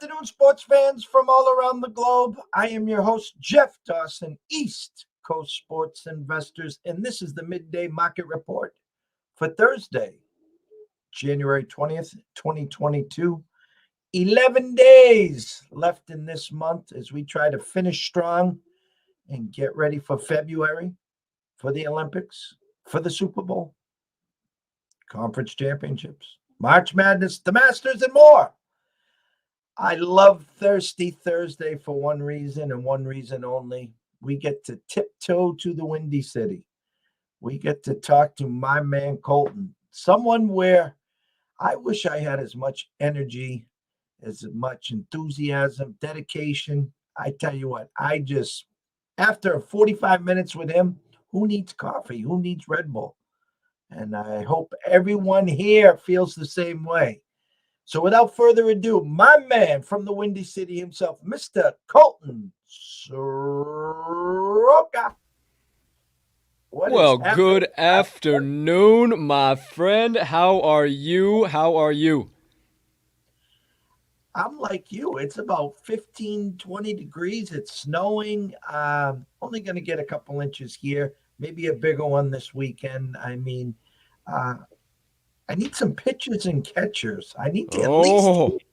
afternoon, sports fans from all around the globe. I am your host, Jeff Dawson, East Coast Sports Investors, and this is the Midday Market Report for Thursday, January 20th, 2022. 11 days left in this month as we try to finish strong and get ready for February, for the Olympics, for the Super Bowl, conference championships, March Madness, the Masters, and more. I love Thirsty Thursday for one reason and one reason only. We get to tiptoe to the Windy City. We get to talk to my man Colton, someone where I wish I had as much energy, as much enthusiasm, dedication. I tell you what, after 45 minutes with him, who needs coffee? Who needs Red Bull? And I hope everyone here feels the same way. So without further ado, my man from the Windy City himself, Mr. Colton Soroka. Well, good afternoon, my friend. How are you? I'm like you. It's about 15, 20 degrees. It's snowing. Only going to get a couple inches here, maybe a bigger one this weekend. I mean, I need some pitchers and catchers. I need to at least.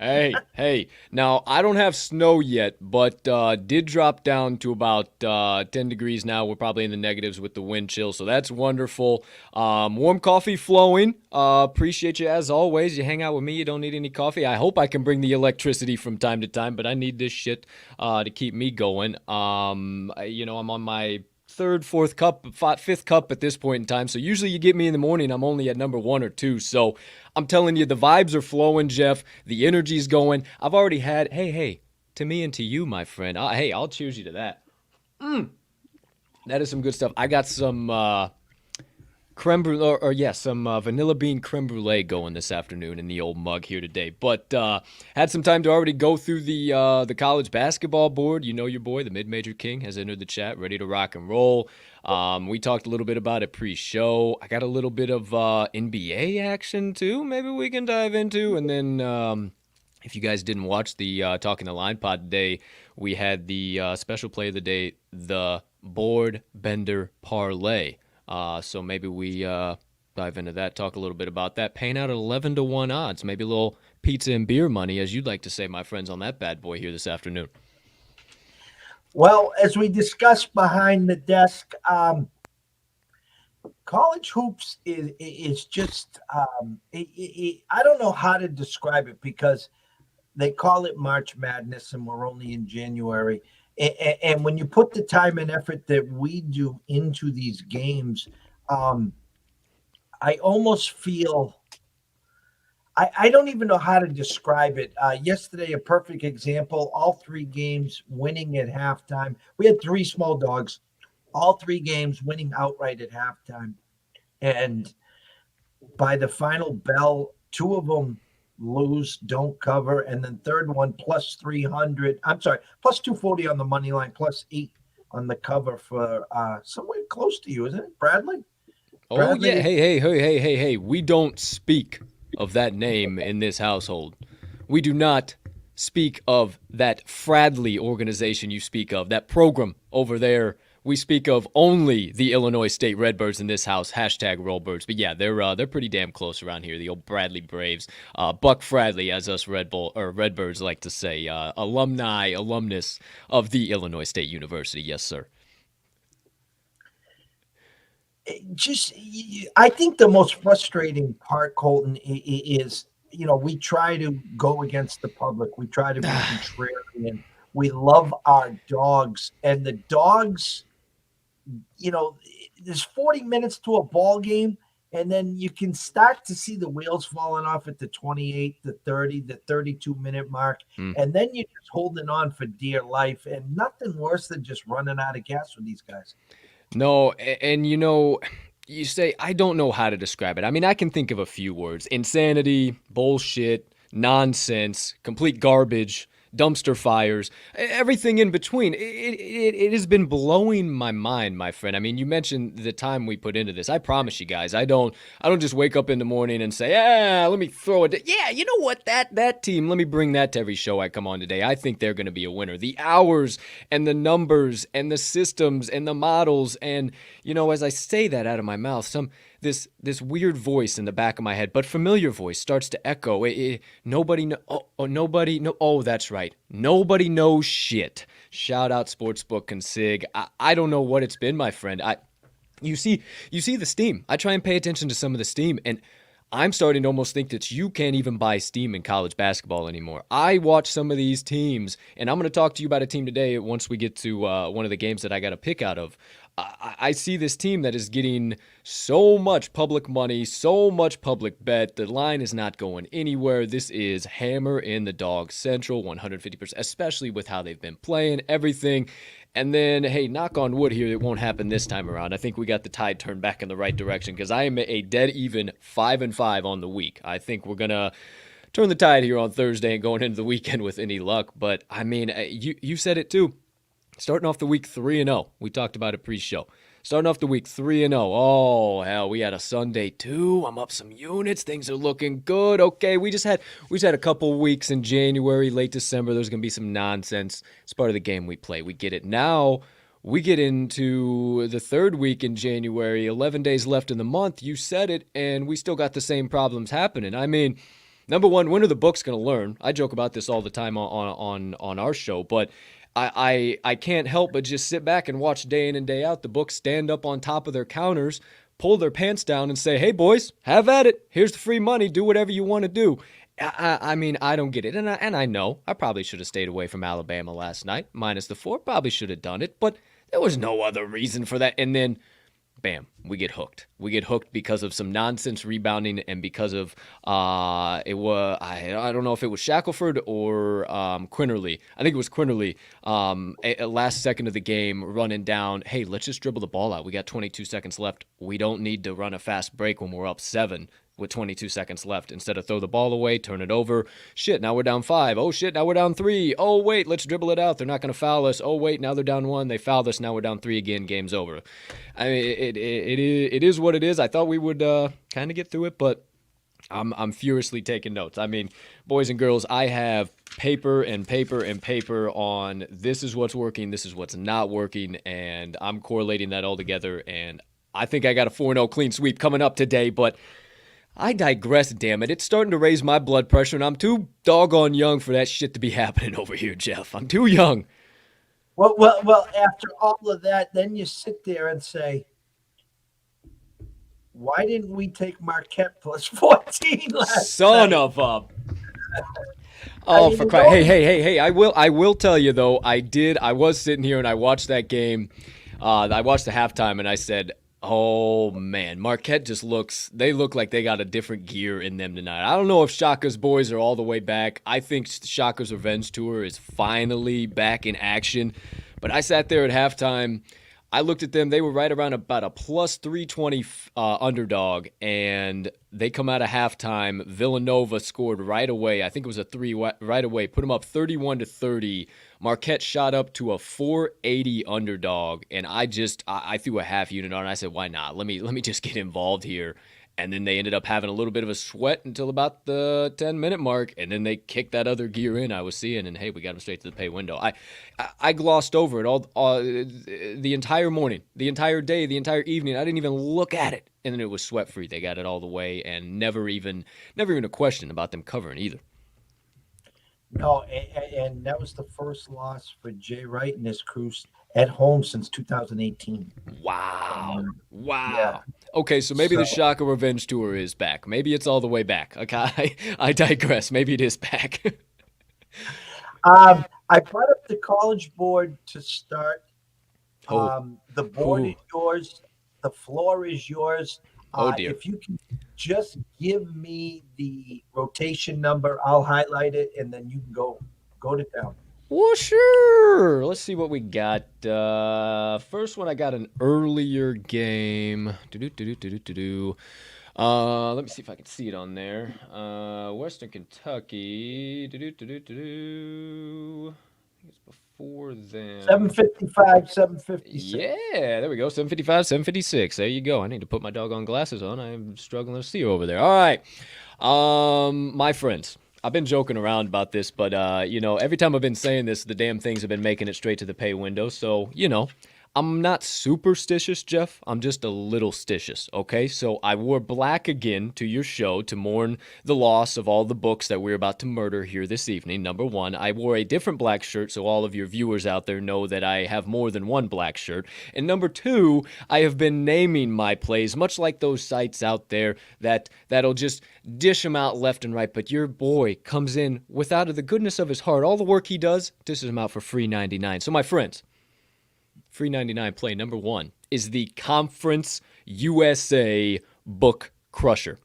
Hey. Now, I don't have snow yet, but did drop down to about 10 degrees now. We're probably in the negatives with the wind chill, so that's wonderful. Warm coffee flowing. Appreciate you as always. You hang out with me, you don't need any coffee. I hope I can bring the electricity from time to time, but I need this shit to keep me going. I'm on my third, fourth cup, fifth cup at this point in time. So usually you get me in the morning, I'm only at number 1 or 2. So I'm telling you, the vibes are flowing, Jeff. The energy's going. I've already had, hey, to me and to you, my friend. Hey, I'll cheers you to that. That is some good stuff. I got some creme brulee, some vanilla bean creme brulee going this afternoon in the old mug here today. But had some time to already go through the college basketball board. You know your boy, the mid-major king, has entered the chat, ready to rock and roll. We talked a little bit about it pre-show. I got a little bit of NBA action too. Maybe we can dive into. And then if you guys didn't watch the Talking the Line pod today, we had the special play of the day, the board bender parlay. So maybe we dive into that, talk a little bit about that. Paying out at 11-1 odds, maybe a little pizza and beer money, as you'd like to say, my friends, on that bad boy here this afternoon. Well, as we discussed behind the desk, college hoops is just, I don't know how to describe it because they call it March Madness and we're only in January. And when you put the time and effort that we do into these games, I almost feel I don't even know how to describe it. Yesterday, a perfect example, all 3 games winning at halftime. We had 3 small dogs, all 3 games winning outright at halftime. And by the final bell, 2 of them lose, don't cover, and then third one plus 300. I'm sorry, plus 240 on the money line, plus 8 on the cover for somewhere close to you, isn't it, Bradley? Oh yeah, hey! We don't speak of that name in this household. We do not speak of that Fradley organization you speak of, that program over there. We speak of only the Illinois State Redbirds in this house, hashtag Rollbirds. But yeah, they're pretty damn close around here, the old Bradley Braves. Buck Fradley, as us Redbirds like to say, alumnus of the Illinois State University. Yes, sir. I think the most frustrating part, Colton, is, we try to go against the public. We try to be contrarian. We love our dogs, and the dogs, there's 40 minutes to a ball game, and then you can start to see the wheels falling off at the 28, the 30, the 32-minute mark, and then you're just holding on for dear life, and nothing worse than just running out of gas with these guys. No, and you say, I don't know how to describe it. I mean, I can think of a few words. Insanity, bullshit, nonsense, complete garbage. dumpster fires, everything in between. It has been blowing my mind, my friend. I mean, you mentioned the time we put into this. I promise you guys, I don't just wake up in the morning and say, let me throw it. Yeah, you know what? That team, let me bring that to every show I come on today. I think they're going to be a winner. The hours and the numbers and the systems and the models. And, as I say that out of my mouth, this weird voice in the back of my head, but familiar voice, starts to echo. Oh, that's right. Nobody knows shit. Shout out Sportsbook and Sig. I don't know what it's been, my friend. You see the steam. I try and pay attention to some of the steam, and I'm starting to almost think that you can't even buy steam in college basketball anymore. I watch some of these teams, and I'm going to talk to you about a team today once we get to one of the games that I got to pick out of. I see this team that is getting so much public money, so much public bet. The line is not going anywhere. This is hammer in the dog central, 150%, especially with how they've been playing, everything. And then, hey, knock on wood here, it won't happen this time around. I think we got the tide turned back in the right direction because I am a dead even 5-5 on the week. I think we're going to turn the tide here on Thursday and going into the weekend with any luck. But, I mean, you said it too. Starting off the week 3-0. We talked about it pre-show. Starting off the week 3-0. Oh, hell, we had a Sunday too. I'm up some units. Things are looking good. Okay, we just had a couple weeks in January, late December. There's going to be some nonsense. It's part of the game we play. We get it. Now we get into the third week in January, 11 days left in the month. You said it, and we still got the same problems happening. I mean, number one, when are the books going to learn? I joke about this all the time on our show, but I can't help but just sit back and watch day in and day out the books stand up on top of their counters, pull their pants down and say, hey, boys, have at it. Here's the free money. Do whatever you want to do. I mean, I don't get it. And I know I probably should have stayed away from Alabama last night, minus the 4. Probably should have done it, but there was no other reason for that. And then bam, we get hooked. We get hooked because of some nonsense rebounding and because of I don't know if it was Shackelford or Quinterly. I think it was Quinterly. Last second of the game, running down. Hey, let's just dribble the ball out. We got 22 seconds left. We don't need to run a fast break when we're up 7 with 22 seconds left. Instead of throw the ball away, turn it over. Shit, now we're down 5. Oh, shit, now we're down 3. Oh, wait, let's dribble it out. They're not going to foul us. Oh, wait, now they're down 1. They fouled us. Now we're down 3 again. Game's over. I mean, it is what it is. I thought we would kind of get through it, but I'm furiously taking notes. I mean, boys and girls, I have paper and paper and paper on this is what's working, this is what's not working, and I'm correlating that all together, and I think I got a 4-0 clean sweep coming up today, but I digress, damn it. It's starting to raise my blood pressure, and I'm too doggone young for that shit to be happening over here, Jeff. I'm too young. Well, after all of that, then you sit there and say, why didn't we take Marquette plus 14 last Son night? of a... Oh, for Christ. Hey. I will tell you, though, I was sitting here and I watched that game. I watched the halftime and I said, oh, man, Marquette they look like they got a different gear in them tonight. I don't know if Shaka's boys are all the way back. I think Shaka's Revenge Tour is finally back in action. But I sat there at halftime. I looked at them. They were right around about a plus 320 underdog, and they come out of halftime. Villanova scored right away. I think it was a 3 right away. Put them up 31-30. Marquette shot up to a 480 underdog, and I threw a half unit on. I said, why not? Let me just get involved here. And then they ended up having a little bit of a sweat until about the 10-minute mark, and then they kicked that other gear in I was seeing, and hey, we got them straight to the pay window. I glossed over it all the entire morning, the entire day, the entire evening. I didn't even look at it, and then it was sweat-free. They got it all the way, and never even a question about them covering either. No, and that was the first loss for Jay Wright and his crew at home since 2018. Wow. Yeah. Okay, so maybe the Shaka Revenge Tour is back. Maybe it's all the way back. Okay, I digress. Maybe it is back. I brought up the College Board to start. The board is yours. The floor is yours. Oh, dear. If you can just give me the rotation number, I'll highlight it, and then you can go to town. Well, sure. Let's see what we got. First one, I got an earlier game. Let me see if I can see it on there. Western Kentucky. I think it's before them. 755, 756. Yeah, there we go. 755, 756. There you go. I need to put my doggone glasses on. I'm struggling to see over there. All right. My friends. I've been joking around about this, but every time I've been saying this, the damn things have been making it straight to the pay window. So, I'm not superstitious, Jeff. I'm just a little stitious, okay? So I wore black again to your show to mourn the loss of all the books that we're about to murder here this evening, number one. I wore a different black shirt so all of your viewers out there know that I have more than one black shirt. And number two, I have been naming my plays, much like those sites out there that'll just dish them out left and right. But your boy comes in with out of the goodness of his heart, all the work he does, dishes them out for free 99. So my friends, free 99 play number one is the Conference USA Book Crusher.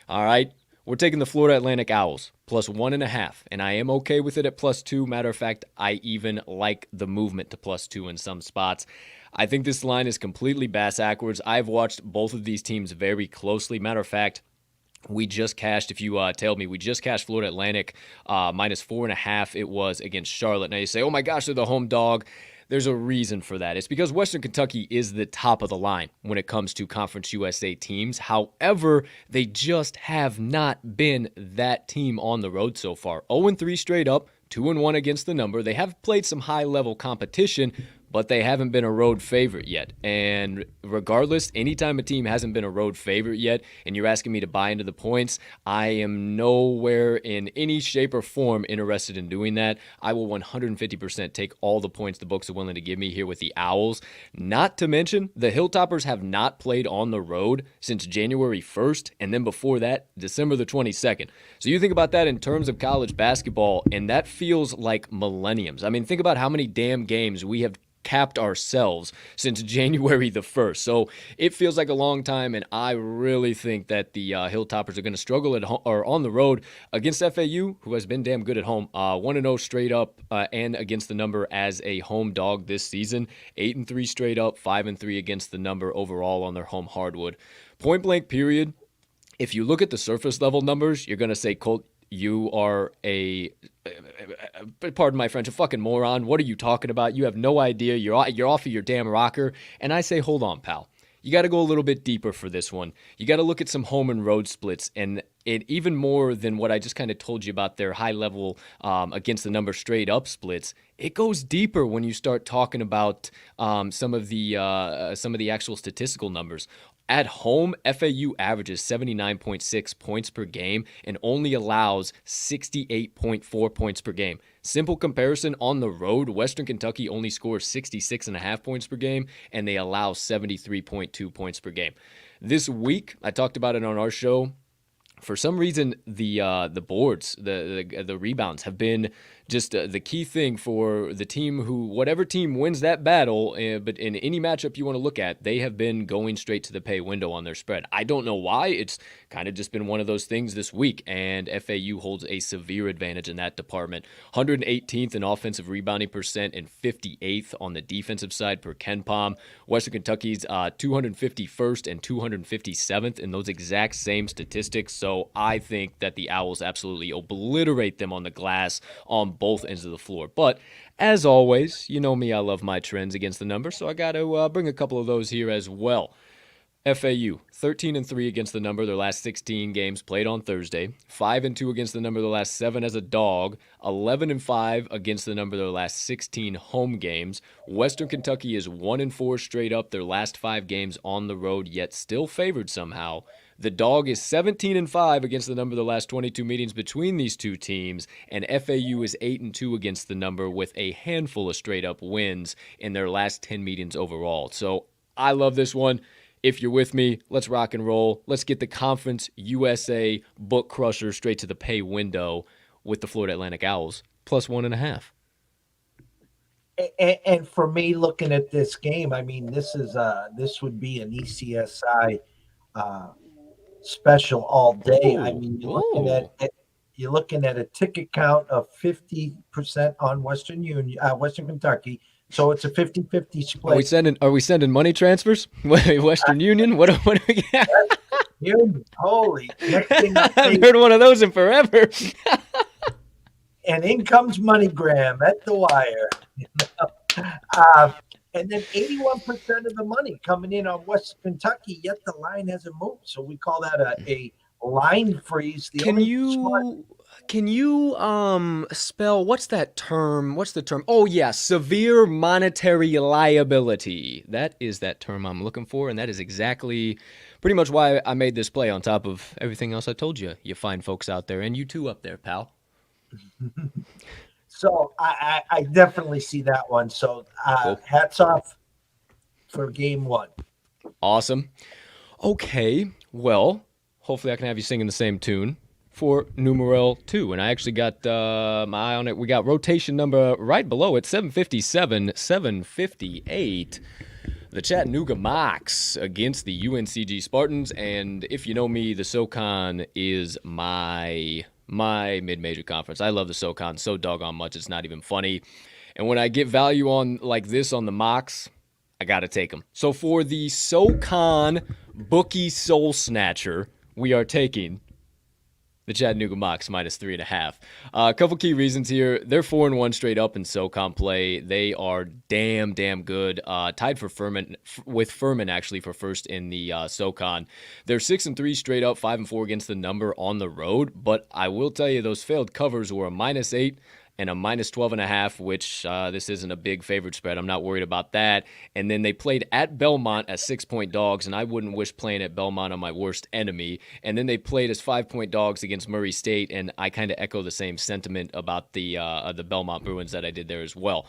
All right, we're taking the Florida Atlantic Owls plus 1.5, and I am okay with it at plus 2. Matter of fact, I even like the movement to plus 2 in some spots. I think this line is completely bass-backwards. I've watched both of these teams very closely. Matter of fact, we just cashed, if you tailed me, we just cashed Florida Atlantic minus 4.5. It was against Charlotte. Now you say, oh my gosh, they're the home dog. There's a reason for that. It's because Western Kentucky is the top of the line when it comes to Conference USA teams. However, they just have not been that team on the road so far. 0-3 straight up, 2-1 against the number. They have played some high-level competition, but they haven't been a road favorite yet. And regardless, anytime a team hasn't been a road favorite yet, and you're asking me to buy into the points, I am nowhere in any shape or form interested in doing that. I will 150% take all the points the books are willing to give me here with the Owls. Not to mention, the Hilltoppers have not played on the road since January 1st, and then before that, December the 22nd. So you think about that in terms of college basketball, and that feels like millenniums. I mean, think about how many damn games we have capped ourselves since January the 1st. So it feels like a long time, and I really think that the Hilltoppers are going to struggle at home or on the road against FAU, who has been damn good at home. 1-0 straight up and against the number as a home dog this season. 8-3 straight up, 5-3 against the number overall on their home hardwood. Point blank period. If you look at the surface level numbers, you're going to say, Colt, you are pardon my French, a fucking moron. What are you talking about? You have no idea. You're off of your damn rocker. And I say, hold on, pal. You got to go a little bit deeper for this one. You got to look at some home and road splits, and it even more than what I just kind of told you about their high level against the number straight up splits. It goes deeper when you start talking about some of the actual statistical numbers. At home, FAU averages 79.6 points per game and only allows 68.4 points per game. Simple comparison, on the road, Western Kentucky only scores 66.5 points per game, and they allow 73.2 points per game. This week, I talked about it on our show. For some reason, the boards, the rebounds have been just the key thing for the team whatever team wins that battle, but in any matchup you want to look at, they have been going straight to the pay window on their spread. I don't know why. It's kind of just been one of those things this week, and FAU holds a severe advantage in that department. 118th in offensive rebounding percent and 58th on the defensive side per KenPom. Western Kentucky's 251st and 257th in those exact same statistics, so I think that the Owls absolutely obliterate them on the glass on both ends of the floor. But as always, you know me, I love my trends against the number, so I got to bring a couple of those here as well. FAU, 13-3 against the number their last 16 games played on Thursday, 5-2 against the number their last 7 as a dog, 11-5 against the number their last 16 home games. Western Kentucky is 1-4 straight up their last 5 games on the road, yet still favored somehow. The dog is 17-5 against the number of the last 22 meetings between these two teams, and FAU is 8-2 against the number with a handful of straight-up wins in their last 10 meetings overall. So I love this one. If you're with me, let's rock and roll. Let's get the Conference USA book crusher straight to the pay window with the Florida Atlantic Owls, plus 1.5. And for me, looking at this game, I mean, this would be an ECSI special all day. I mean, you're looking at a ticket count of 50% on Western Kentucky. So it's a 50-50 split. Are we sending money transfers? Western Union? What do we got? Holy, next thing I I haven't say, heard one of those in forever. and in comes MoneyGram at the wire. Uh, and then 81% of the money coming in on West Kentucky, yet the line hasn't moved. So we call that a line freeze. The Can only smart you can you spell what's that term? What's the term? Oh yeah, severe monetary liability. That is that term I'm looking for, and that is exactly pretty much why I made this play on top of everything else I told you. You fine folks out there, and you too up there, pal. So I definitely see that one. So Cool. hats off for game one. Awesome. Okay. Well, hopefully I can have you singing the same tune for numeral 2. And I actually got my eye on it. We got rotation number right below it, 757, 758. The Chattanooga Mocs against the UNCG Spartans. And if you know me, the SoCon is my mid-major conference. I love the SoCon so doggone much, it's not even funny. And when I get value on like this on the Mocs, I got to take them. So for the SoCon Bookie Soul Snatcher, we are taking the Chattanooga Mocs minus 3.5. A couple key reasons here. They're 4-1 straight up in SoCon play. They are damn good. Tied for Furman with Furman actually for first in the SoCon. They're 6-3 straight up, 5-4 against the number on the road. But I will tell you, those failed covers were a -8 and a -12.5, which this isn't a big favorite spread. I'm not worried about that. And then they played at Belmont as 6-point dogs, and I wouldn't wish playing at Belmont on my worst enemy. And then they played as 5-point dogs against Murray State, and I kind of echo the same sentiment about the Belmont Bruins that I did there as well.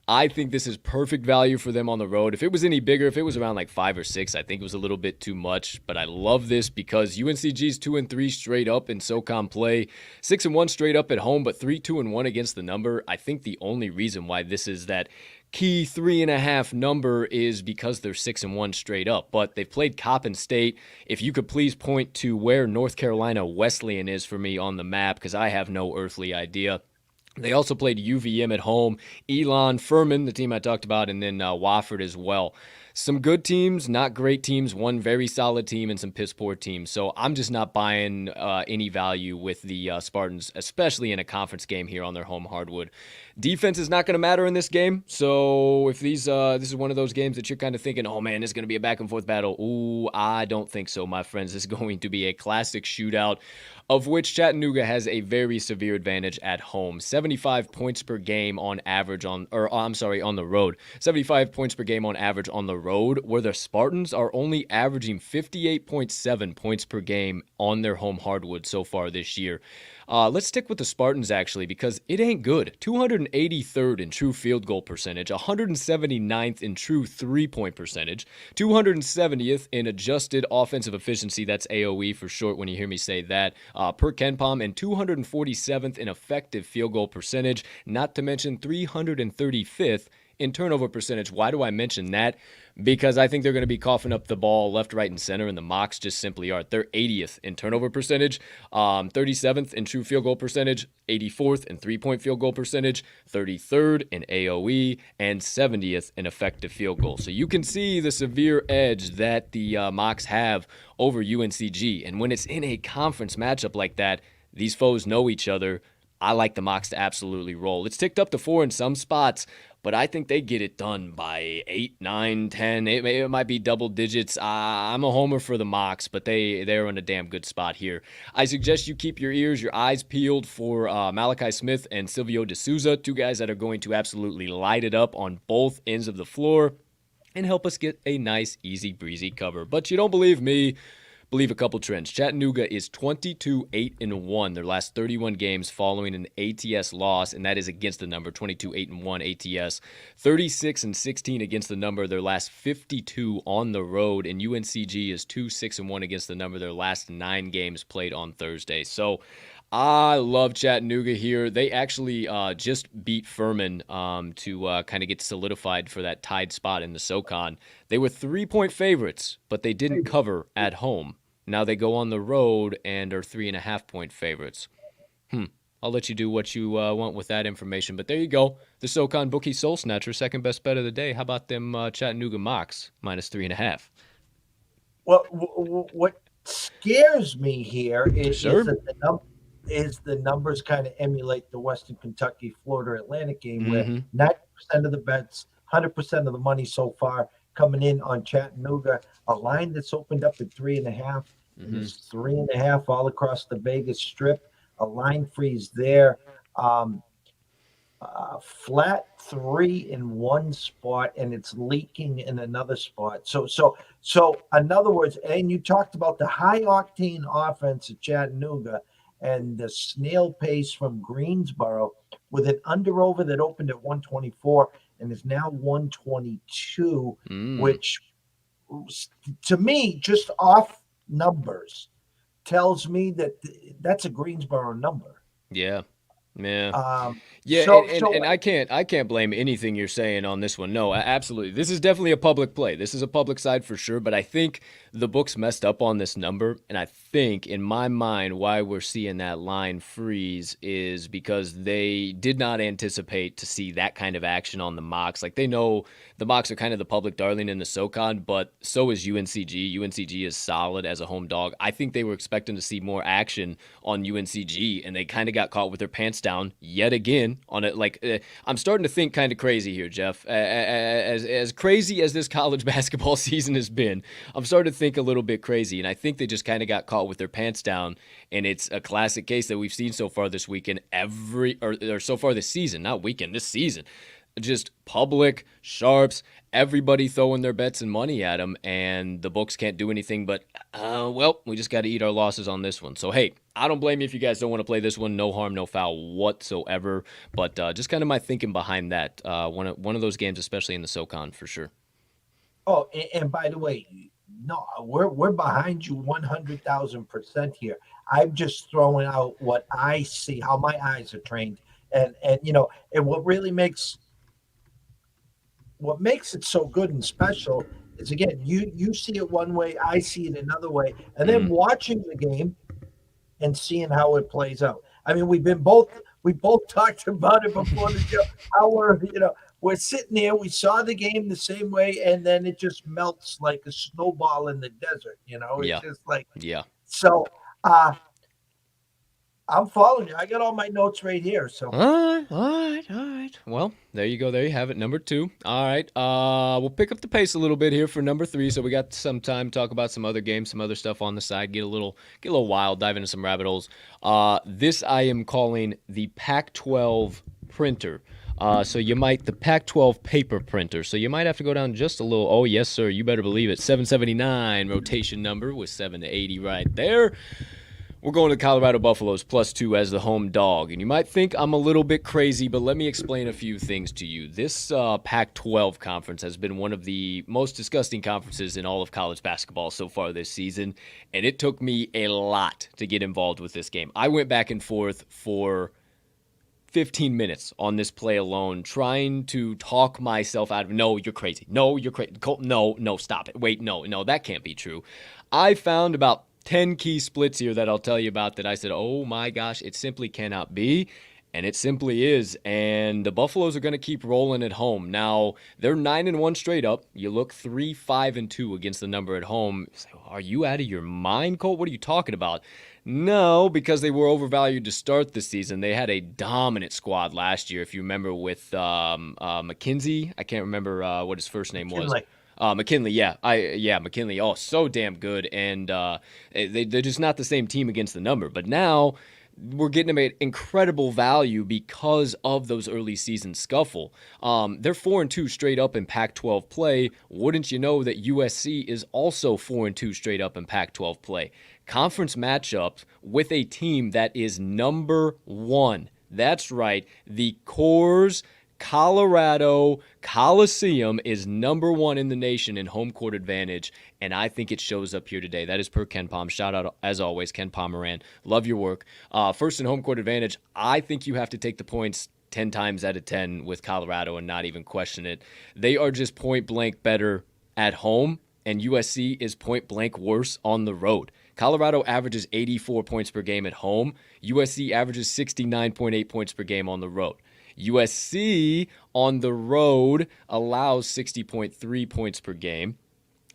I think this is perfect value for them on the road. If it was any bigger, if it was around like 5 or 6, I think it was a little bit too much. But I love this because UNCG's 2-3 straight up in SoCon play, 6-1 straight up at home, but 3-2-1 against the number. I think the only reason why this is that key 3.5 number is because they're 6-1 straight up. But they've played Coppin State. If you could please point to where North Carolina Wesleyan is for me on the map, because I have no earthly idea. They also played UVM at home, Elon, Furman, the team I talked about, and then Wofford as well. Some good teams, not great teams, one very solid team, and some piss poor teams. So I'm just not buying any value with the Spartans, especially in a conference game here on their home hardwood. Defense is not going to matter in this game. So if this is one of those games that you're kind of thinking, oh man, it's going to be a back and forth battle. Ooh, I don't think so, my friends. This is going to be a classic shootout, of which Chattanooga has a very severe advantage at home. 75 points per game on average on the road. 75 points per game on average on the road, where the Spartans are only averaging 58.7 points per game on their home hardwood so far this year. Let's stick with the Spartans, actually, because it ain't good. 283rd in true field goal percentage, 179th in true three-point percentage, 270th in adjusted offensive efficiency, that's AOE for short when you hear me say that, per KenPom, and 247th in effective field goal percentage, not to mention 335th in turnover percentage. Why do I mention that? Because I think they're going to be coughing up the ball left, right, and center, and the Mocs just simply aren't. They're 80th in turnover percentage, 37th in true field goal percentage, 84th in three-point field goal percentage, 33rd in AOE, and 70th in effective field goal. So you can see the severe edge that the Mocs have over UNCG. And when it's in a conference matchup like that, these foes know each other. I like the Mocs to absolutely roll. It's ticked up to 4 in some spots, but I think they get it done by 8, 9, 10. It might be double digits. I'm a homer for the Mocs, but they're in a damn good spot here. I suggest you keep your ears, your eyes peeled for Malachi Smith and Silvio D'Souza, two guys that are going to absolutely light it up on both ends of the floor and help us get a nice, easy, breezy cover. But you don't believe me? Believe a couple trends. Chattanooga is 22-8-1 their last 31 games following an ATS loss, and that is against the number, 22-8-1 ATS. 36-16 against the number their last 52 on the road, and UNCG is 2-6-1 against the number their last 9 games played on Thursday. So I love Chattanooga here. They actually just beat Furman to kind of get solidified for that tied spot in the SoCon. They were 3-point favorites, but they didn't cover at home. Now they go on the road and are 3.5-point favorites. I'll let you do what you want with that information. But there you go. The SoCon Bookie Soul Snatcher, second best bet of the day. How about them Chattanooga Mocs, minus 3.5? Well, scares me here For is sure. that the numbers kind of emulate the Western Kentucky Florida Atlantic game, where Mm-hmm. 90% of the bets, 100% of the money so far coming in on Chattanooga, a line that's opened up at 3.5, and Mm-hmm. it's 3.5 all across the Vegas Strip. A line freeze there. Um, Flat three in one spot and it's leaking in another spot. So in other words, and you talked about the high octane offense at Chattanooga and the snail pace from Greensboro with an under over that opened at 124 and is now 122, Mm. which to me, just off numbers, tells me that that's a Greensboro number. Yeah. Yeah. Um, Yeah, so and I can't blame anything you're saying on this one. No, absolutely. This is definitely a public play. This is a public side for sure, but I think the books messed up on this number, and I think in my mind why we're seeing that line freeze is because they did not anticipate to see that kind of action on the mocks. Like they know the mocks are kind of the public darling in the SoCon, but so is UNCG. UNCG is solid as a home dog. I think they were expecting to see more action on UNCG, and they kind of got caught with their pants down yet again on it. Like I'm starting to think kind of crazy here, Jeff. As crazy as this college basketball season has been, I'm starting to think a little bit crazy, and I think they just kind of got caught with their pants down. And it's a classic case that we've seen so far this weekend, or so far this season, not weekend, this season. Just public sharps, everybody throwing their bets and money at them, and the books can't do anything but, well, we just got to eat our losses on this one. So, hey, I don't blame you if you guys don't want to play this one. No harm, no foul whatsoever. But just kind of my thinking behind that. One of those games, especially in the SoCon, for sure. Oh, and by the way, no, we're behind you 100,000% here. I'm just throwing out what I see, how my eyes are trained, and and what makes it so good and special is, again, you see it one way, I see it another way, and then Mm, watching the game and seeing how it plays out. I mean, we both talked about it before the show. How we're sitting there, we saw the game the same way, and then it just melts like a snowball in the desert. It's yeah, just like yeah. so. Uh, I'm following you. I got all my notes right here. So All right, all right, all right. Well, there you go. There you have it. Number 2. All right. We'll pick up the pace a little bit here for number 3. So we got some time to talk about some other games, some other stuff on the side. Get a little wild. Dive into some rabbit holes. This I am calling the Pac-12 printer. So the Pac-12 paper printer. So you might have to go down just a little. Oh yes, sir. You better believe it. 779 rotation number with 7 to 80 right there. We're going to Colorado Buffaloes +2 as the home dog. And you might think I'm a little bit crazy, but let me explain a few things to you. This Pac 12 conference has been one of the most disgusting conferences in all of college basketball so far this season. And it took me a lot to get involved with this game. I went back and forth for 15 minutes on this play alone, trying to talk myself out of, no, you're crazy. No, you're crazy. Colton, no, stop it. Wait, no, that can't be true. I found about 10 key splits here that I'll tell you about that I said, oh my gosh, it simply cannot be. And it simply is. And the Buffaloes are going to keep rolling at home. Now, they're 9-1 straight up. You look 3-5-2 against the number at home. Are you out of your mind, Colt? What are you talking about? No, because they were overvalued to start the season. They had a dominant squad last year, if you remember, with McKenzie. I can't remember what his first name was. McKinley. McKinley, McKinley. Oh, so damn good, and they're just not the same team against the number. But now we're getting them at incredible value because of those early season scuffle. They're 4-2 straight up in Pac-12 play. Wouldn't you know that USC is also 4-2 straight up in Pac-12 play? Conference matchups with a team that is number 1. That's right, the Coors Colorado Coliseum is number 1 in the nation in home court advantage, and I think it shows up here today. That is per Ken Palm. Shout out, as always, Ken Pomeran. Love your work. First in home court advantage, I think you have to take the points 10 times out of 10 with Colorado and not even question it. They are just point blank better at home, and USC is point blank worse on the road. Colorado averages 84 points per game at home. USC averages 69.8 points per game on the road. USC on the road allows 60.3 points per game.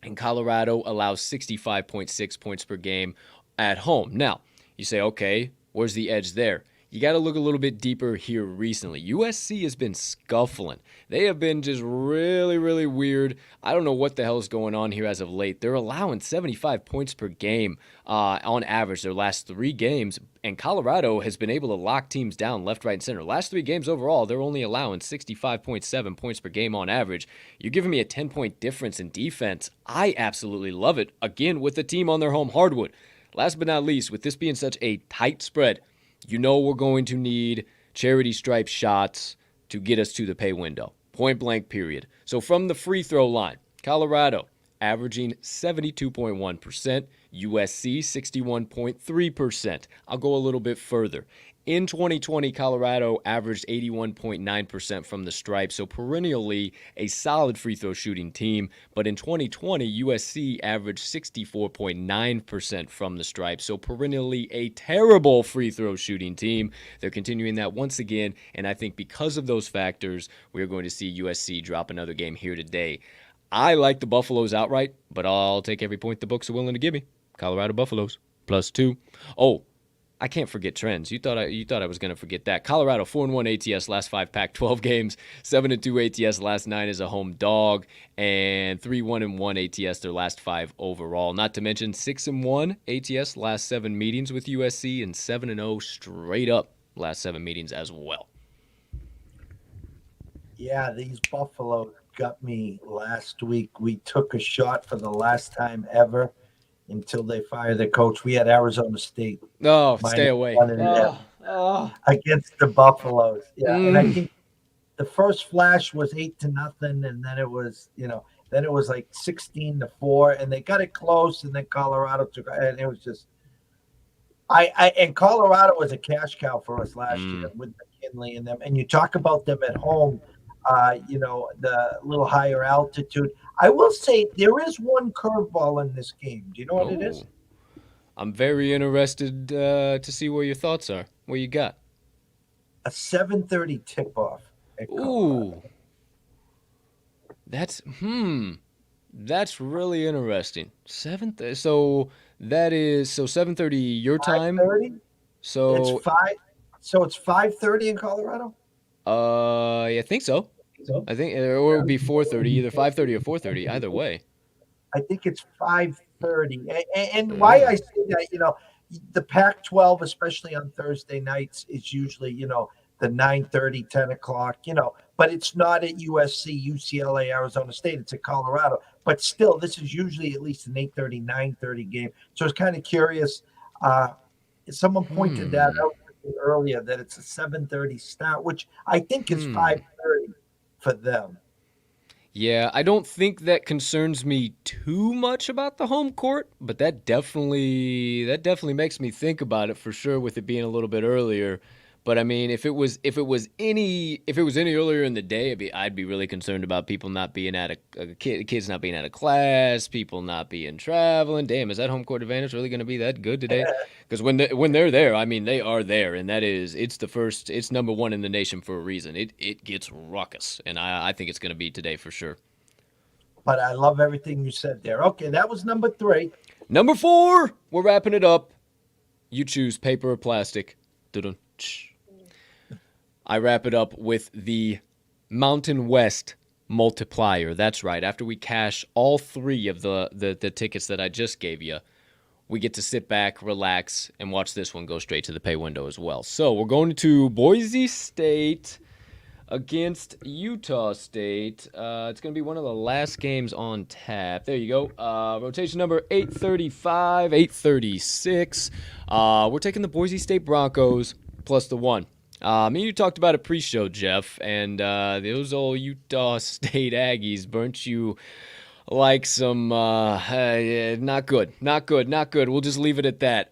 and Colorado allows 65.6 points per game at home. Now, you say, okay, where's the edge there? You got to look a little bit deeper here recently. USC has been scuffling. They have been just really, really weird. I don't know what the hell is going on here as of late. They're allowing 75 points per game on average their last 3 games, and Colorado has been able to lock teams down left, right, and center. Last 3 games overall, they're only allowing 65.7 points per game on average. You're giving me a 10-point difference in defense. I absolutely love it, again, with the team on their home hardwood. Last but not least, with this being such a tight spread, you know we're going to need charity stripe shots to get us to the pay window. Point blank, period. So from the free throw line, Colorado averaging 72.1%, USC 61.3%. I'll go a little bit further. In 2020, Colorado averaged 81.9% from the stripe, so perennially a solid free throw shooting team. But in 2020, USC averaged 64.9% from the stripe, so perennially a terrible free throw shooting team. They're continuing that once again, and I think because of those factors, we're going to see USC drop another game here today. I like the Buffaloes outright, but I'll take every point the books are willing to give me. Colorado Buffaloes, +2. Oh, I can't forget trends. You thought I was going to forget that. Colorado 4-1 ATS last 5 Pac-12 games, 7-2 ATS last 9 as a home dog, and 3-1 ATS their last 5 overall. Not to mention 6-1 ATS last 7 meetings with USC, and 7-0 straight up last 7 meetings as well. Yeah, these Buffaloes got me last week. We took a shot for the last time ever until they fired the coach. We had Arizona State. Oh, stay away. Against the Buffaloes. Yeah. And I think the first flash was 8-0, and then it was, like 16-4, and they got it close, and then Colorado took, and it was just and Colorado was a cash cow for us last year with McKinley and them. And you talk about them at home, the little higher altitude. I will say there is one curveball in this game. Do you know what it is? I'm very interested to see where your thoughts are. What you got? A 7:30 tip-off at Colorado. Ooh. That's really interesting. So 7:30 your time. 5:30? So it's 5. So it's 5:30 in Colorado. I think so. I think or it would be 4:30, either 5:30 or 4:30. Either way. I think it's 5:30. And why I say that, the Pac-12, especially on Thursday nights, is usually, the 9:30, 10 o'clock, but it's not at USC, UCLA, Arizona State. It's at Colorado. But still, this is usually at least an 8:30, 9:30 game. So I was kind of curious. Someone pointed that out earlier, that it's a 7:30 start, which I think is 5:30 for them. Yeah, I don't think that concerns me too much about the home court, but that definitely makes me think about it for sure, with it being a little bit earlier. But I mean, if it was any earlier in the day, I'd be really concerned about people not being at kids not being at a class, people not being traveling. Damn, is that home court advantage really going to be that good today? Because when they're there, I mean, they are there, and it's number 1 in the nation for a reason. It gets ruckus, and I think it's going to be today for sure. But I love everything you said there. Okay, that was number 3. Number 4, we're wrapping it up. You choose paper or plastic. Dun-dun. I wrap it up with the Mountain West multiplier. That's right. After we cash all 3 of the tickets that I just gave you, we get to sit back, relax, and watch this one go straight to the pay window as well. So we're going to Boise State against Utah State. It's going to be one of the last games on tap. There you go. Rotation number 835, 836. We're taking the Boise State Broncos plus the 1. You talked about it pre-show, Jeff, and those old Utah State Aggies burnt you like some not good. We'll just leave it at that.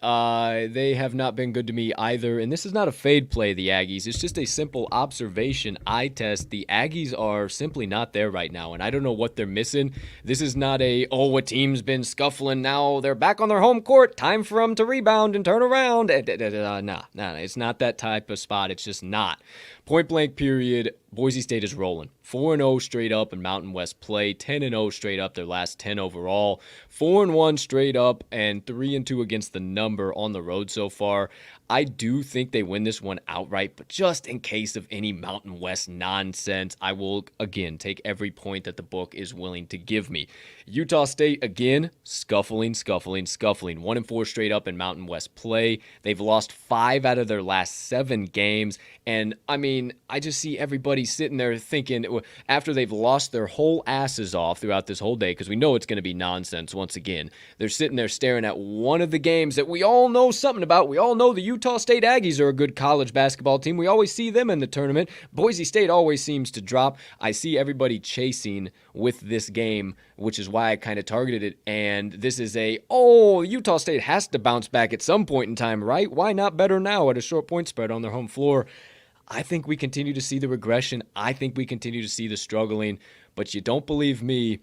They have not been good to me either, and this is not a fade play, the Aggies. It's just a simple observation eye test. The Aggies are simply not there right now, and I don't know what they're missing. This is not a team's been scuffling, now they're back on their home court, time for them to rebound and turn around. Nah, it's not that type of spot. It's just not. Point blank period, Boise State is rolling. 4-0 straight up in Mountain West play, 10-0 straight up their last 10 overall, 4-1 straight up, and 3-2 against the number on the road so far. I do think they win this one outright, but just in case of any Mountain West nonsense, I will, again, take every point that the book is willing to give me. Utah State, again, scuffling. 1-4 straight up in Mountain West play. They've lost 5 out of their last 7 games. And, I mean, I just see everybody sitting there thinking, after they've lost their whole asses off throughout this whole day, because we know it's going to be nonsense once again, they're sitting there staring at one of the games that we all know something about. We all know the Utah State Aggies are a good college basketball team. We always see them in the tournament. Boise State always seems to drop. I see everybody chasing with this game, which is why I kind of targeted it. And this is Utah State has to bounce back at some point in time, right? Why not better now at a short point spread on their home floor? I think we continue to see the regression. I think we continue to see the struggling. But you don't believe me,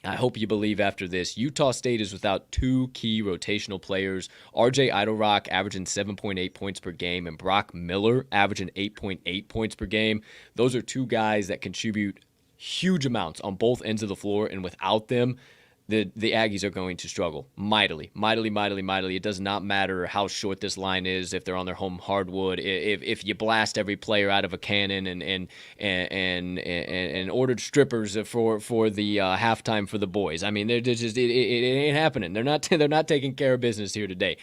I hope you believe after this. Utah State is without 2 key rotational players. RJ Idlerock averaging 7.8 points per game and Brock Miller averaging 8.8 points per game. Those are 2 guys that contribute huge amounts on both ends of the floor, and without them, the Aggies are going to struggle mightily. It does not matter how short this line is, if they're on their home hardwood, if you blast every player out of a cannon and ordered strippers for the halftime for the boys. I mean, they're just it ain't happening. They're not taking care of business here today.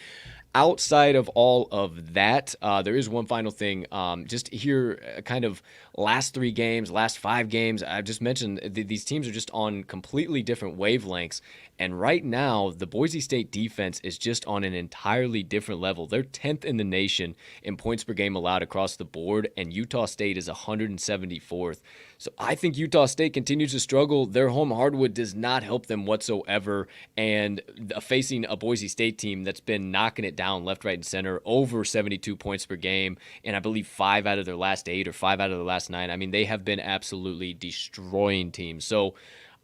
Outside of all of that, there is one final thing. Just here, kind of last 5 games, I've just mentioned these teams are just on completely different wavelengths. And right now, the Boise State defense is just on an entirely different level. They're 10th in the nation in points per game allowed across the board, and Utah State is 174th. So I think Utah State continues to struggle. Their home hardwood does not help them whatsoever. And facing a Boise State team that's been knocking it down left, right, and center, over 72 points per game, and I believe 5 out of their last 8 or 5 out of their last 9. I mean, they have been absolutely destroying teams. So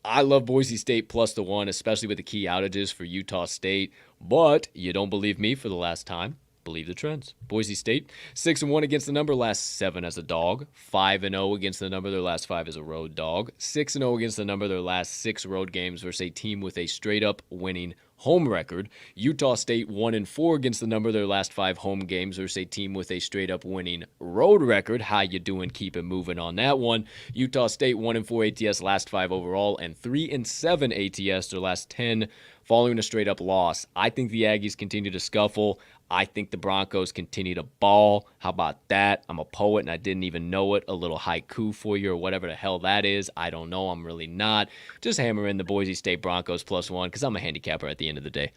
I love Boise State plus the 1, especially with the key outages for Utah State. But you don't believe me for the last time. Believe the trends. Boise State, 6-1 against the number, last 7 as a dog. 5-0 against the number, their last 5 as a road dog. 6-0 against the number, their last 6 road games versus a team with a straight-up winning home record. Utah State 1-4 against the number, their last 5 home games versus a team with a straight-up winning road record. How you doing? Keep it moving on that one. Utah State 1-4 ATS last 5 overall, and 3-7 ATS their last 10 following a straight-up loss. I think the Aggies continue to scuffle. I think the Broncos continue to ball. How about that? I'm a poet and I didn't even know it. A little haiku for you or whatever the hell that is. I don't know. I'm really not. Just hammer in the Boise State Broncos plus 1 because I'm a handicapper at the end of the day.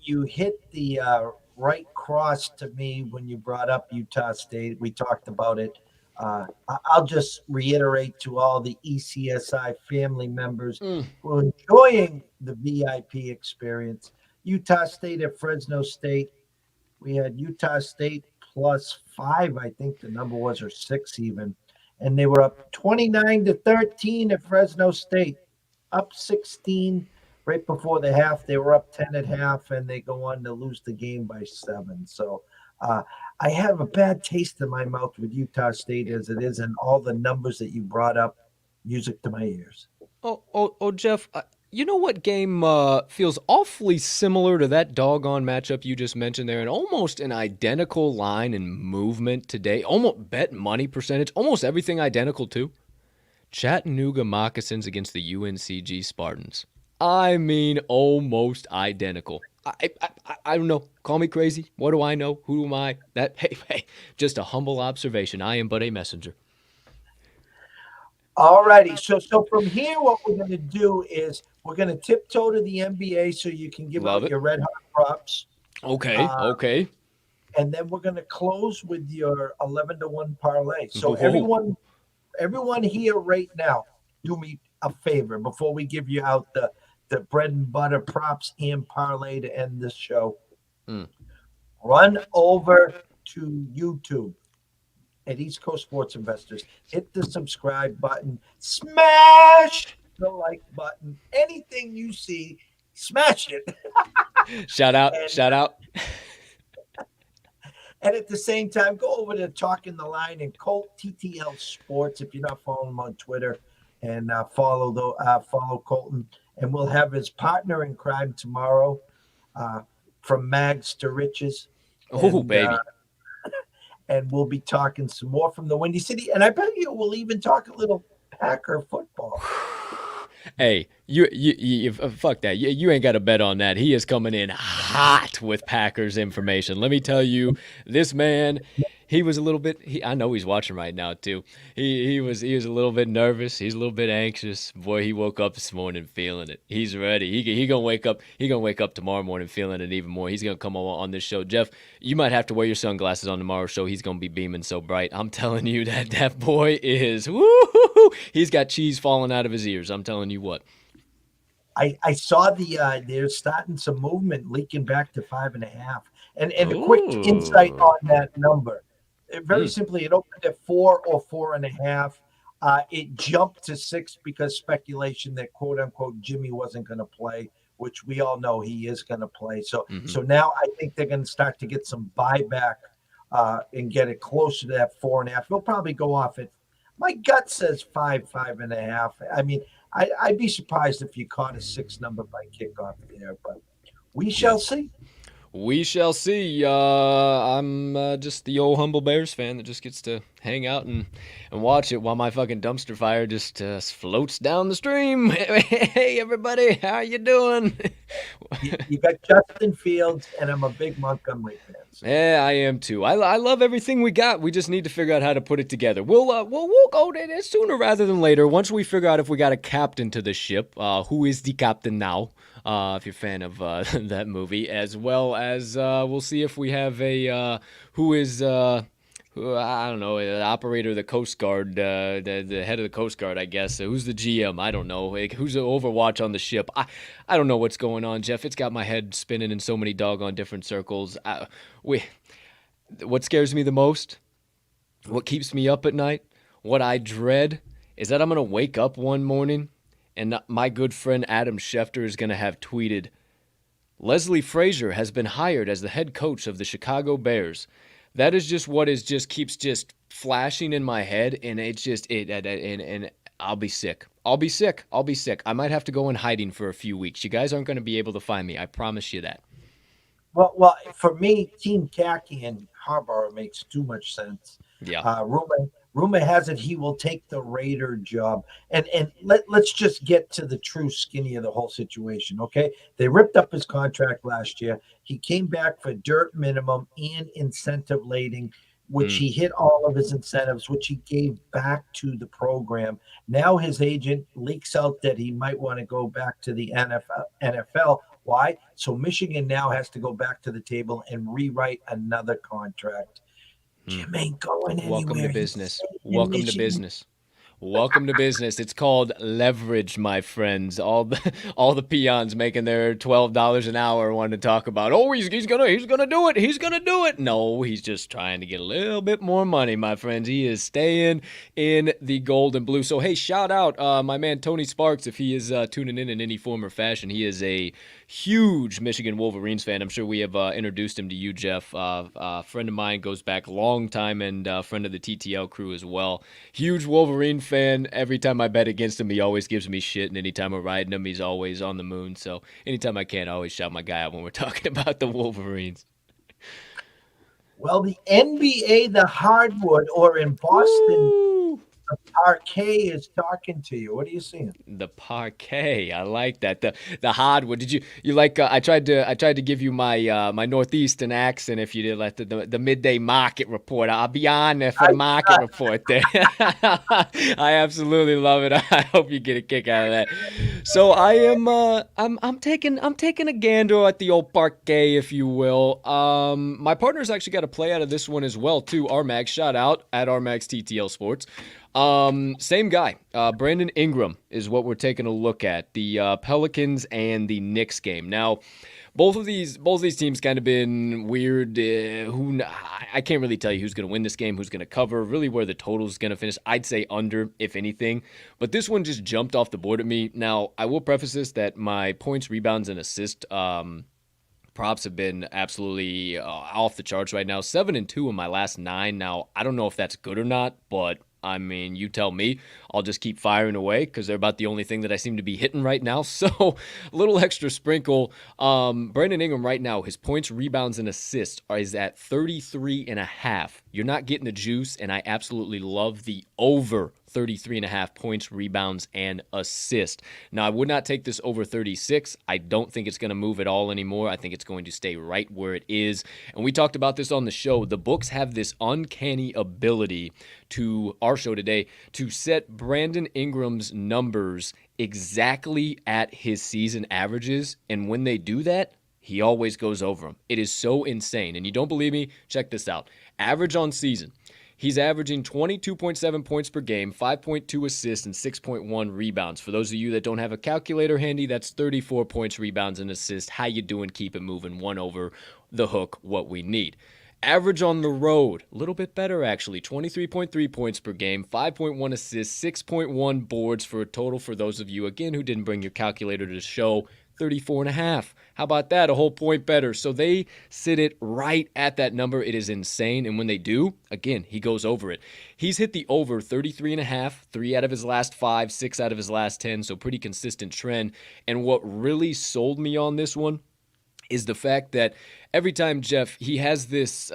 You hit the right cross to me when you brought up Utah State. We talked about it. I'll just reiterate to all the ECSI family members who are enjoying the VIP experience. Utah State at Fresno State. We had Utah State plus 5, I think the number was, or 6 even. And they were up 29-13 at Fresno State, up 16 right before the half. They were up 10 at half, and they go on to lose the game by 7. So I have a bad taste in my mouth with Utah State as it is, and all the numbers that you brought up, music to my ears. Oh, Jeff, you know what game feels awfully similar to that doggone matchup you just mentioned there, and almost an identical line and movement today, almost bet money percentage, almost everything identical too? Chattanooga Moccasins against the UNCG Spartans. I mean, almost identical. I don't know. Call me crazy. What do I know? Who am I? Hey, just a humble observation. I am but a messenger. All righty. So from here, what we're going to do is we're going to tiptoe to the NBA so you can give out your red hot props. Okay. And then we're going to close with your 11-1 parlay. So everyone here right now, do me a favor before we give you out the bread and butter props and parlay to end this show. Run over to YouTube at East Coast Sports Investors. Hit the subscribe button. Smash the like button. Anything you see, smash it. Shout out. And at the same time, go over to Talking the Line and Colt TTL Sports if you're not following him on Twitter, and follow Colton. And we'll have his partner in crime tomorrow, from Mags to Riches, Oh, and baby. we'll be talking some more from the Windy City. And I bet you we'll even talk a little Packer football. Hey, you fuck that. You ain't got to bet on that. He is coming in hot with Packers information. Let me tell you, this man, he was a little bit. I know he's watching right now too. He was a little bit nervous. He's a little bit anxious. Boy, he woke up this morning feeling it. He's ready. He gonna wake up. He gonna wake up tomorrow morning feeling it even more. He's gonna come on this show. Jeff, you might have to wear your sunglasses on tomorrow's show. He's gonna be beaming so bright. I'm telling you that boy is. Woo! He's got cheese falling out of his ears. I'm telling you what. I saw they're starting some movement leaking back to 5.5. And a quick Ooh. insight on that number. Very simply, it opened at 4 or 4.5. It jumped to 6 because speculation that quote unquote Jimmy wasn't going to play, which we all know he is going to play. So now I think they're going to start to get some buyback and get it closer to that 4.5. He'll probably go off at, my gut says 5.5. I mean, I'd be surprised if you caught a 6 number by kickoff there, but we shall see. We shall see. I'm just the old humble Bears fan that just gets to hang out and watch it while my fucking dumpster fire just floats down the stream. Hey, everybody, how you doing? You got Justin Fields, and I'm a big Montgomery fan. So. Yeah, I am too. I love everything we got. We just need to figure out how to put it together. We'll go there sooner rather than later. Once we figure out if we got a captain to the ship, who is the captain now? If you're a fan of that movie, as well as we'll see if we have a who is I don't know, the operator of the Coast Guard, the head of the Coast Guard, I guess. Who's the GM? I don't know. Like, who's the Overwatch on the ship? I don't know what's going on, Jeff. It's got my head spinning in so many doggone different circles. What scares me the most, what keeps me up at night, what I dread, is that I'm going to wake up one morning and my good friend Adam Schefter is going to have tweeted, Leslie Frazier has been hired as the head coach of the Chicago Bears. That is just what keeps flashing in my head, and and I'll be sick. I'll be sick. I might have to go in hiding for a few weeks. You guys aren't going to be able to find me. I promise you that. Well, for me, Team Khaki and Harbaugh makes too much sense. Yeah. Rumor has it he will take the Raider job. And let's just get to the true skinny of the whole situation, okay? They ripped up his contract last year. He came back for dirt minimum and incentive lading, which he hit all of his incentives, which he gave back to the program. Now his agent leaks out that he might want to go back to the NFL. Why? So Michigan now has to go back to the table and rewrite another contract. Jim ain't going anywhere. Welcome to business. Welcome to business. Welcome to business. It's called leverage, my friends. All the peons making their $12 an hour want to talk about. Oh, he's gonna do it. He's gonna do it. No, he's just trying to get a little bit more money, my friends. He is staying in the gold and blue. So hey, shout out my man Tony Sparks if he is tuning in any form or fashion. He is a huge Michigan Wolverines fan. I'm sure we have introduced him to you, Jeff. A friend of mine goes back a long time and friend of the TTL crew as well. Huge Wolverine fan. Every time I bet against him, he always gives me shit, and anytime we're riding him, he's always on the moon. So anytime I can, I always shout my guy out when we're talking about the Wolverines. Well, the NBA, the hardwood, or in Boston, Woo! the parquet is talking to you. What are you seeing? The parquet, I like that. The hardwood. Did you like? I tried to give you my my northeastern accent. If you did like the midday market report, I'll be on there for the market report. There, I absolutely love it. I hope you get a kick out of that. So I am I'm taking a gander at the old parquet, if you will. My partner's actually got a play out of this one as well too. Armax, shout out at Armax TTL Sports. Same guy, Brandon Ingram is what we're taking a look at, the Pelicans and the Knicks game. Now, both of these teams kind of been weird. I can't really tell you who's going to win this game, who's going to cover, really where the total is going to finish. I'd say under, if anything. But this one just jumped off the board at me. Now, I will preface this that my points, rebounds, and assists Props have been absolutely off the charts right now. 7-2 in my last 9. Now, I don't know if that's good or not, but I mean, you tell me. I'll just keep firing away because they're about the only thing that I seem to be hitting right now. So, a little extra sprinkle. Brandon Ingram right now, his points, rebounds, and assists is at 33.5. You're not getting the juice, and I absolutely love the over 33.5 points, rebounds, and assist. Now, I would not take this over 36. I don't think it's going to move at all anymore. I think it's going to stay right where it is. And we talked about this on the show. The books have this uncanny ability to our show today to set Brandon Ingram's numbers exactly at his season averages. And when they do that, he always goes over them. It is so insane. And you don't believe me? Check this out. Average on season. He's averaging 22.7 points per game, 5.2 assists, and 6.1 rebounds. For those of you that don't have a calculator handy, that's 34 points, rebounds, and assists. How you doing? Keep it moving. One over the hook, what we need. Average on the road, a little bit better actually, 23.3 points per game, 5.1 assists, 6.1 boards for a total, for those of you, again, who didn't bring your calculator to the show, 34.5. How about that? A whole point better. So they sit it right at that number. It is insane. And when they do, again, he goes over it. He's hit the over 33.5, 3 out of his last 5, 6 out of his last 10. So pretty consistent trend. And what really sold me on this one is the fact that every time, Jeff, he has this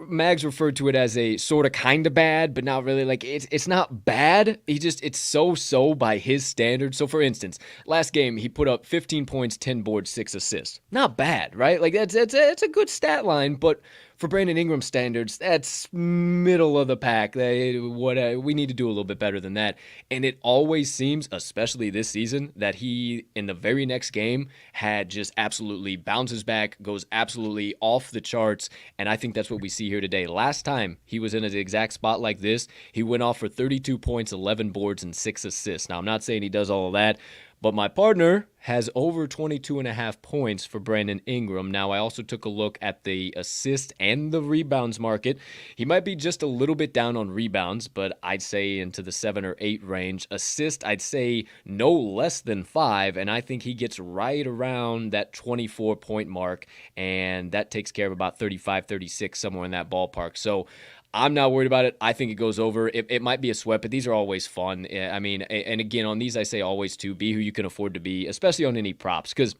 Mags referred to it as a sort of kind of bad, but not really. Like, it's not bad. It's so by his standards. So for instance, last game he put up 15 points, 10 boards, 6 assists. Not bad, right? Like that's a good stat line, but for Brandon Ingram standards, that's middle of the pack. We need to do a little bit better than that. And it always seems, especially this season, that he, in the very next game, had just absolutely bounces back, goes absolutely off the charts. And I think that's what we see here today. Last time he was in an exact spot like this, he went off for 32 points, 11 boards, and 6 assists. Now, I'm not saying he does all of that, but my partner has over 22.5 points for Brandon Ingram. Now, I also took a look at the assist and the rebounds market. He might be just a little bit down on rebounds, but I'd say into the 7 or 8 range. Assist, I'd say no less than 5, and I think he gets right around that 24-point mark, and that takes care of about 35, 36, somewhere in that ballpark. So I'm not worried about it. I think it goes over. It might be a sweat, but these are always fun. I mean, and again, on these, I say always to be who you can afford to be, especially on any props, because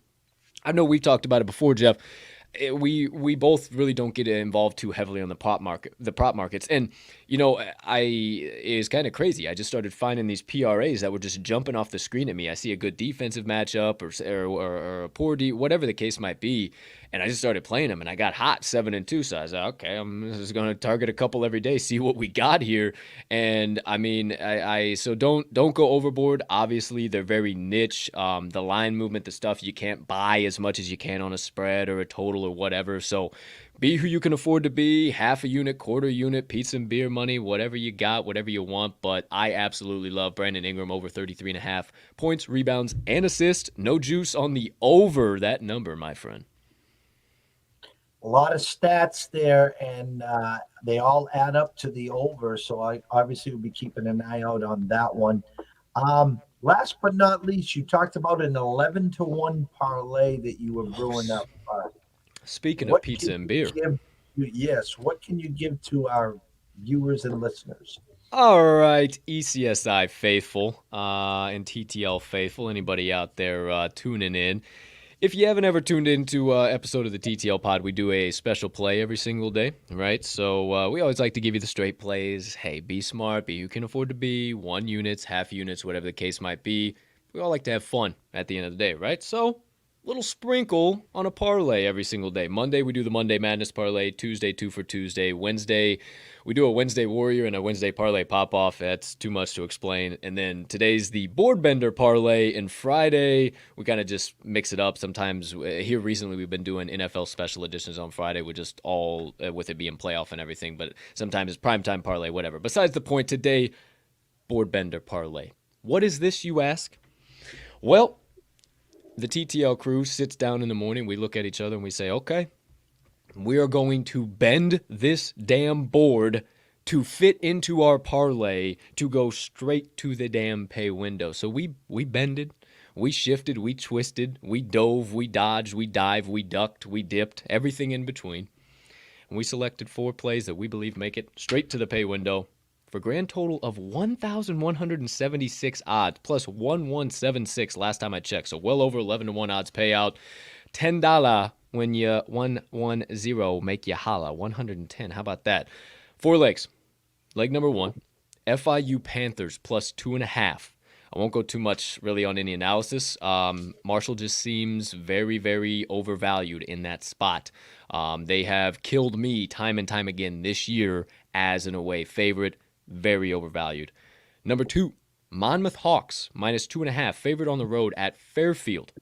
I know we've talked about it before, Jeff. We both really don't get involved too heavily on the prop markets, and it's kind of crazy. I just started finding these PRAs that were just jumping off the screen at me. I see a good defensive matchup or a poor D, whatever the case might be, and I just started playing them, and I got hot 7-2. So I was like, okay, I'm just going to target a couple every day, see what we got here. And I mean, so don't go overboard. Obviously, they're very niche. The line movement, the stuff you can't buy as much as you can on a spread or a total or whatever. So be who you can afford to be, half a unit, quarter unit, pizza and beer money, whatever you got, whatever you want. But I absolutely love Brandon Ingram over 33.5 points, rebounds, and assists. No juice on the over that number, my friend. A lot of stats there, and they all add up to the over. So I obviously will be keeping an eye out on that one. Last but not least, you talked about an 11-1 parlay that you were brewing up. Speaking of pizza and beer. Yes. What can you give to our viewers and listeners? All right, ECSI faithful and TTL faithful, anybody out there tuning in. If you haven't ever tuned into an episode of the TTL pod, we do a special play every single day, right? So we always like to give you the straight plays. Hey, be smart, be who you can afford to be, 1 units, half units, whatever the case might be. We all like to have fun at the end of the day, right? So little sprinkle on a parlay every single day. Monday, we do the Monday Madness parlay. Tuesday, 2 for Tuesday. Wednesday, we do a Wednesday Warrior and a Wednesday parlay pop-off. That's too much to explain. And then today's the Board Bender parlay. And Friday, we kind of just mix it up. Sometimes here recently, we've been doing NFL special editions on Friday with just all, with it being playoff and everything. But sometimes it's primetime parlay, whatever. Besides the point, today, Board Bender parlay. What is this, you ask? Well, the TTL crew sits down in the morning, we look at each other and we say, okay, we are going to bend this damn board to fit into our parlay to go straight to the damn pay window. So we bended, We shifted, we twisted, we dove, we dodged, we dived, we ducked, we dipped, everything in between. And we selected 4 plays that we believe make it straight to the pay window for a grand total of 1,176 odds plus 1176 last time I checked. So well over 11 to 1 odds payout. $10 when you 110 make you holla. 110. How about that? 4 legs. Leg number 1, FIU Panthers plus 2.5. I won't go too much really on any analysis. Marshall just seems very, very overvalued in that spot. They have killed me time and time again this year as an away favorite. Very overvalued. Number 2, Monmouth Hawks minus 2.5, favored on the road at Fairfield.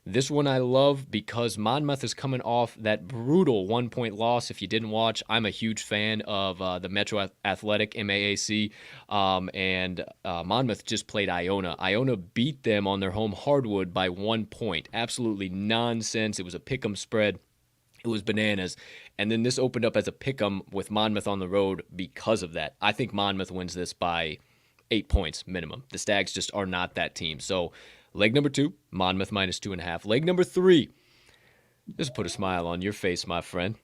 This one I love because Monmouth is coming off that brutal 1-point loss. If you didn't watch, I'm a huge fan of the Metro Athletic, MAAC, and Monmouth just played Iona. Iona beat them on their home hardwood by 1 point. Absolutely nonsense. It was a pick'em spread. It was bananas. And then this opened up as a pick'em with Monmouth on the road because of that. I think Monmouth wins this by 8 points minimum. The Stags just are not that team. So leg number 2, Monmouth minus 2.5. Leg number 3, just put a smile on your face, my friend.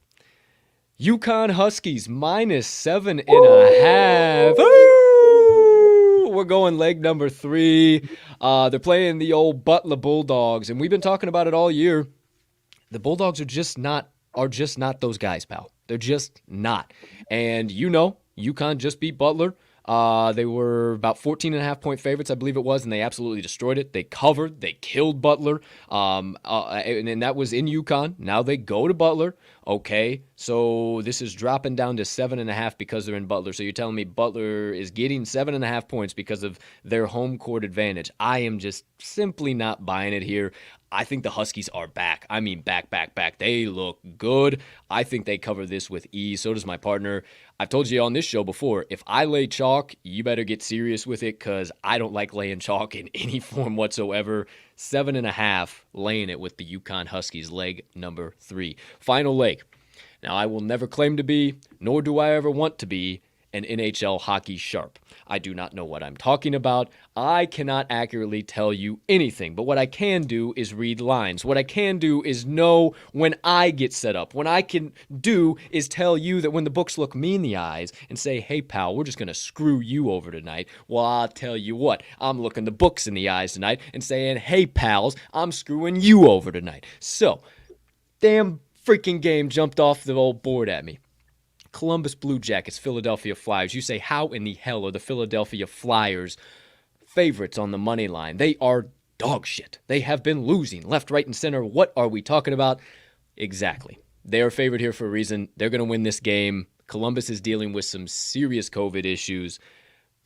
UConn Huskies minus 7.5. We're going leg number 3. They're playing the old Butler Bulldogs, and we've been talking about it all year. The Bulldogs are just not those guys, pal. They're just not. And UConn just beat Butler. They were about 14.5-point favorites, I believe it was, and they absolutely destroyed it. They covered. They killed Butler, and that was in UConn. Now they go to Butler. Okay, so this is dropping down to 7.5 because they're in Butler. So you're telling me Butler is getting 7.5 points because of their home court advantage. I am just simply not buying it here. I think the Huskies are back. I mean, back. They look good. I think they cover this with ease. So does my partner. I've told you on this show before, if I lay chalk, you better get serious with it because I don't like laying chalk in any form whatsoever. 7.5, laying it with the UConn Huskies, leg number 3. Final leg. Now, I will never claim to be, nor do I ever want to be, an NHL hockey sharp. I do not know what I'm talking about. I cannot accurately tell you anything, but what I can do is read lines. What I can do is know when I get set up. What I can do is tell you that when the books look me in the eyes and say, hey, pal, we're just going to screw you over tonight. Well, I'll tell you what, I'm looking the books in the eyes tonight and saying, hey, pals, I'm screwing you over tonight. So, damn freaking game jumped off the old board at me. Columbus Blue Jackets, Philadelphia Flyers. You say, how in the hell are the Philadelphia Flyers favorites on the money line? They are dog shit. They have been losing left, right, and center. What are we talking about? Exactly. They are favored here for a reason. They're going to win this game. Columbus is dealing with some serious COVID issues.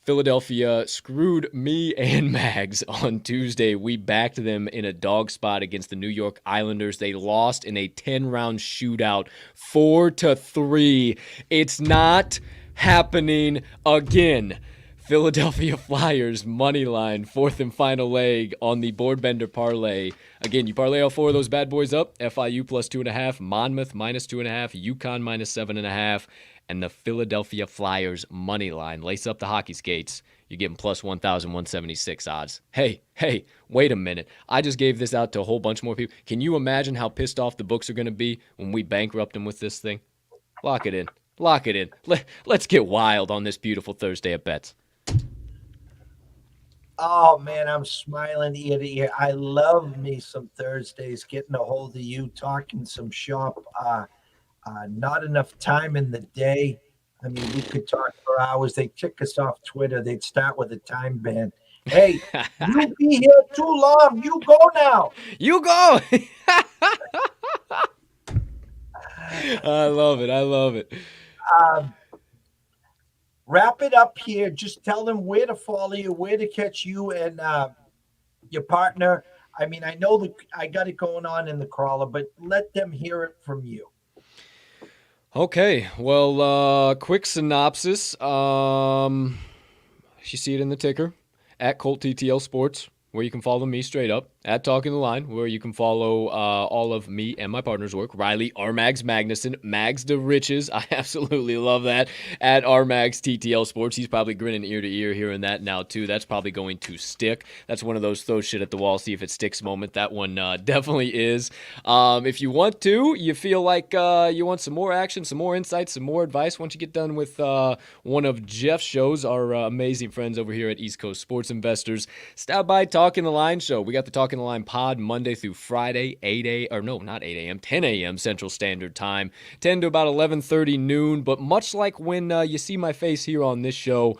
Philadelphia screwed me and Mags on Tuesday. We backed them in a dog spot against the New York Islanders. They lost in a 10-round shootout, 4-3. It's not happening again. Philadelphia Flyers money line, 4th and final leg on the board bender parlay. Again, you parlay all 4 of those bad boys up. FIU plus 2.5, Monmouth minus 2.5, UConn minus 7.5. And the Philadelphia Flyers money line. Lace up the hockey skates. You're getting plus 1,176 odds. Hey, wait a minute. I just gave this out to a whole bunch more people. Can you imagine how pissed off the books are going to be when we bankrupt them with this thing? Lock it in. Let's get wild on this beautiful Thursday at Bets. Oh, man, I'm smiling ear to ear. I love me some Thursdays, getting a hold of you, talking some shop. Not enough time in the day. I mean, we could talk for hours. They'd kick us off Twitter. They'd start with a time ban. Hey, you be here too long. You go now. You go. I love it. Wrap it up here. Just tell them where to follow you, where to catch you and your partner. I mean, I know I got it going on in the crawler, but let them hear it from you. Okay, well, quick synopsis. You see it in the ticker, at Colt TTL Sports, where you can follow me straight up. at Talking the Line, where you can follow all of me and my partner's work. Riley Armags Magnuson, Mags the Riches. I absolutely love that. At Armags TTL Sports. He's probably grinning ear to ear hearing that now, too. That's probably going to stick. That's one of those throw shit at the wall, see if it sticks moment. That one definitely is. If you want to, you feel like you want some more action, some more insights, some more advice, once you get done with one of Jeff's shows, our amazing friends over here at East Coast Sports Investors, stop by Talking the Line show. We got the Talking the Line pod Monday through Friday, 10 a.m. Central Standard Time, 10 to about 11:30 noon. But much like when you see my face here on this show,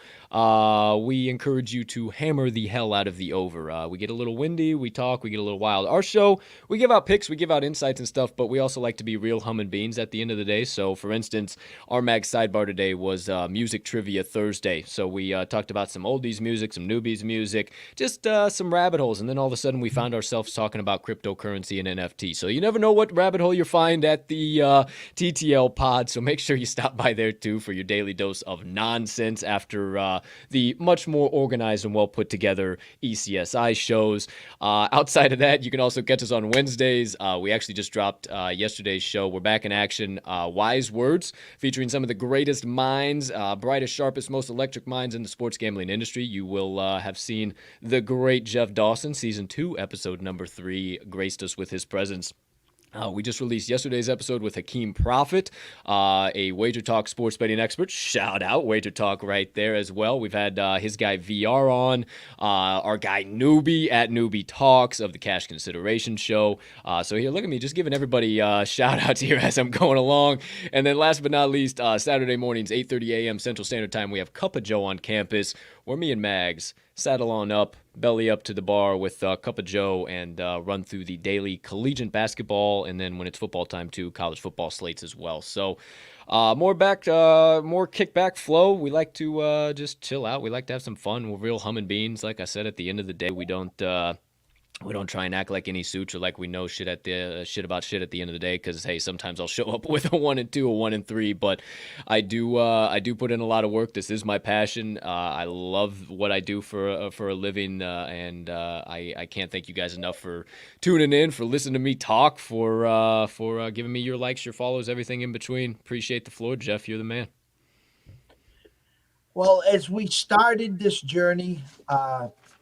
we encourage you to hammer the hell out of the over. We get a little windy, we talk, we get a little wild. Our show, we give out picks, we give out insights and stuff, but we also like to be real humming beans at the end of the day. So, for instance, our mag sidebar today was Music Trivia Thursday. So we talked about some oldies music, some newbies music, just some rabbit holes, and then all of a sudden we found ourselves talking about cryptocurrency and NFT. So you never know what rabbit hole you'll find at the TTL pod, so make sure you stop by there too for your daily dose of nonsense after the much more organized and well put together ECSI shows. Outside of that, you can also catch us on Wednesdays. We actually just dropped yesterday's show. We're back in action. Wise Words, featuring some of the greatest minds, brightest, sharpest, most electric minds in the sports gambling industry. You will have seen the great Jeff Dawson, season 2, episode number 3, graced us with his presence. We just released yesterday's episode with Hakeem Prophet, a Wager Talk sports betting expert. Shout out Wager Talk right there as well. We've had his guy VR on, our guy Newbie at Newbie Talks of the Cash Consideration Show. So here, look at me, just giving everybody shout outs here as I'm going along. And then last but not least, Saturday mornings, 8:30 a.m. Central Standard Time, we have Cup of Joe on campus, where me and Mags saddle on up, belly up to the bar with Cup of Joe and run through the daily collegiate basketball, and then when it's football time too, college football slates as well. So more kickback flow. We like to just chill out. We like to have some fun. We're real humming beans. Like I said, at the end of the day, we don't try and act like any suits or like we know shit about shit at the end of the day, because hey, sometimes I'll show up with a 1 and 2, a 1 and 3, but I do put in a lot of work. This is my passion. I love what I do for a living, and I can't thank you guys enough for tuning in, for listening to me talk, for giving me your likes, your follows, everything in between. Appreciate the floor, Jeff. You're the man. Well, as we started this journey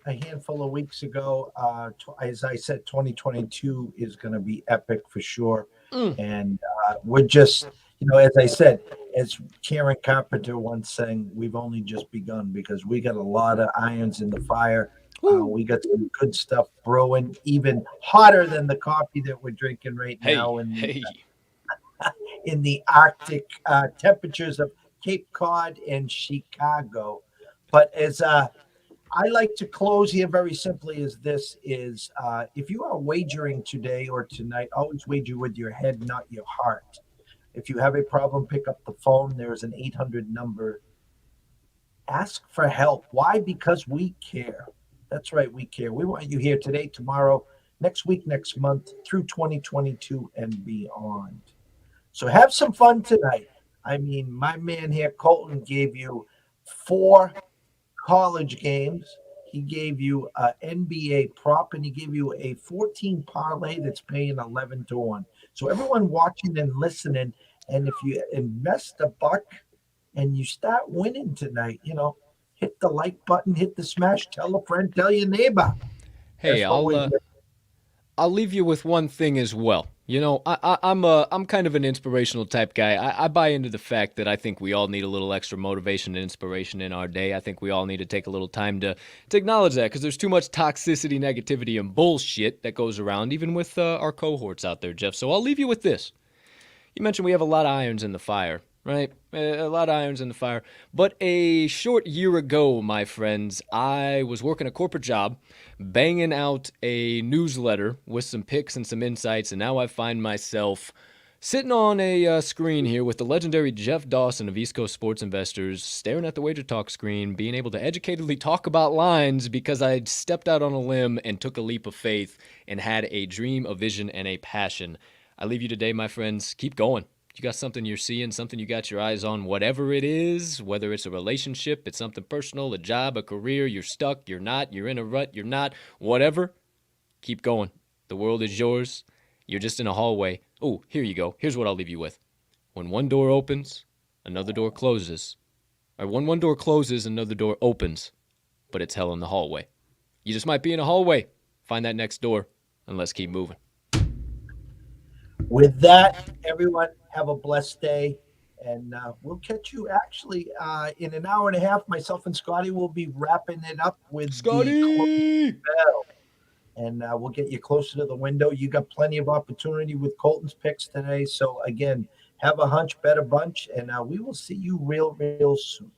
a handful of weeks ago, as I said, 2022 is going to be epic for sure. And we're just, as I said, as Karen Carpenter once sang, we've only just begun, because we got a lot of irons in the fire. We got some good stuff brewing, even hotter than the coffee that we're drinking right now in the Arctic temperatures of Cape Cod and Chicago. But as I like to close here very simply as this is, if you are wagering today or tonight, always wager with your head, not your heart. If you have a problem, pick up the phone. There's an 800 number. Ask for help. Why? Because we care. That's right, we care. We want you here today, tomorrow, next week, next month, through 2022 and beyond. So have some fun tonight. I mean, my man here, Colton, gave you 4 college games. He gave you an NBA prop, and he gave you a 14 parlay that's paying 11 to 1. So everyone watching and listening, and if you invest $1 and you start winning tonight, hit the like button, hit the smash, tell a friend, tell your neighbor. Hey, I'll leave you with one thing as well. I'm kind of an inspirational type guy. I buy into the fact that I think we all need a little extra motivation and inspiration in our day. I think we all need to take a little time to acknowledge that, because there's too much toxicity, negativity, and bullshit that goes around, even with our cohorts out there, Jeff. So I'll leave you with this. You mentioned we have a lot of irons in the fire, right? A lot of irons in the fire. But a short year ago, my friends, I was working a corporate job, banging out a newsletter with some picks and some insights, and now I find myself sitting on a screen here with the legendary Jeff Dawson of East Coast Sports Investors, staring at the Wager Talk screen, being able to educatedly talk about lines because I stepped out on a limb and took a leap of faith and had a dream, a vision, and a passion. I leave you today, my friends. Keep going. You got something you're seeing, something you got your eyes on, whatever it is, whether it's a relationship, it's something personal, a job, a career, you're stuck, you're not, you're in a rut, you're not, whatever. Keep going. The world is yours. You're just in a hallway. Oh, here you go. Here's what I'll leave you with. When one door opens, another door closes. Or when one door closes, another door opens. But it's hell in the hallway. You just might be in a hallway. Find that next door, and let's keep moving. With that, everyone, have a blessed day. And we'll catch you actually in an hour and a half. Myself and Scotty will be wrapping it up with the Scotty! bell. And we'll get you closer to the window. You got plenty of opportunity with Colton's picks today. So, again, have a hunch, bet a bunch, and we will see you real soon.